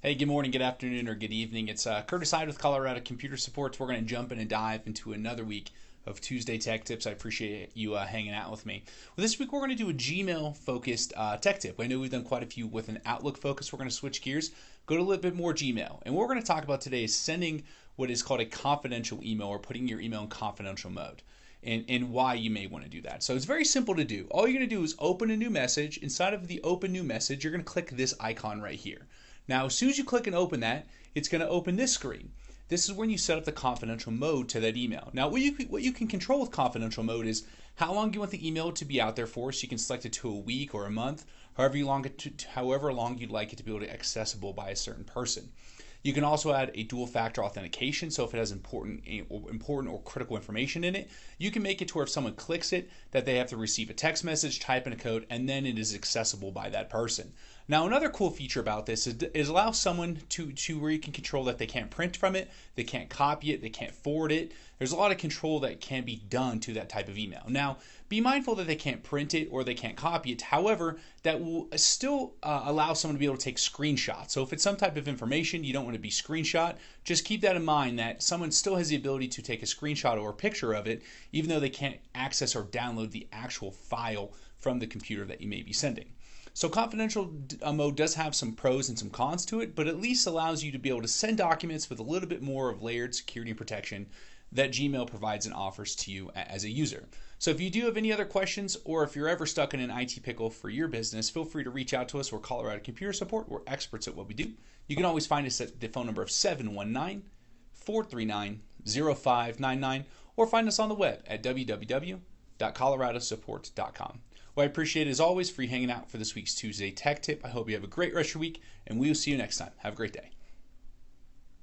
Hey, good morning, good afternoon, or good evening. It's Curtis Hyde with Colorado Computer Supports. We're going to jump in and dive into another week of Tuesday Tech Tips. I appreciate you hanging out with me. Well, this week we're going to do a Gmail-focused tech tip. I know we've done quite a few with an Outlook focus. We're going to switch gears, go to a little bit more Gmail. And what we're going to talk about today is sending what is called a confidential email or putting your email in confidential mode. And why you may want to do that. So it's very simple to do. All you're going to do is open a new message. Inside of the open new message, you're going to click this icon right here. Now, as soon as you click and open that, it's going to open this screen. This is when you set up the confidential mode to that email. Now, what you can control with confidential mode is how long you want the email to be out there for. So you can select it to a week or a month, however long you'd like it to be able to be accessible by a certain person. You can also add a dual factor authentication, so if it has important or critical information in it, you can make it to where if someone clicks it, that they have to receive a text message, type in a code, and then it is accessible by that person. Now, another cool feature about this is allow someone to where you can control that they can't print from it, they can't copy it, they can't forward it. There's a lot of control that can be done to that type of email. Now, be mindful that they can't print it or they can't copy it. However, that will still allow someone to be able to take screenshots. So if it's some type of information you don't want to be screenshot, just keep that in mind that someone still has the ability to take a screenshot or a picture of it, even though they can't access or download the actual file from the computer that you may be sending. So confidential mode does have some pros and some cons to it, but at least allows you to be able to send documents with a little bit more of layered security and protection that Gmail provides and offers to you as a user. So if you do have any other questions, or if you're ever stuck in an IT pickle for your business, feel free to reach out to us. We're Colorado Computer Support. We're experts at what we do. You can always find us at the phone number of 719-439-0599, or find us on the web at www.coloradosupport.com. Well, I appreciate it as always for you hanging out for this week's Tuesday Tech Tip. I hope you have a great rest of your week, and we will see you next time. Have a great day.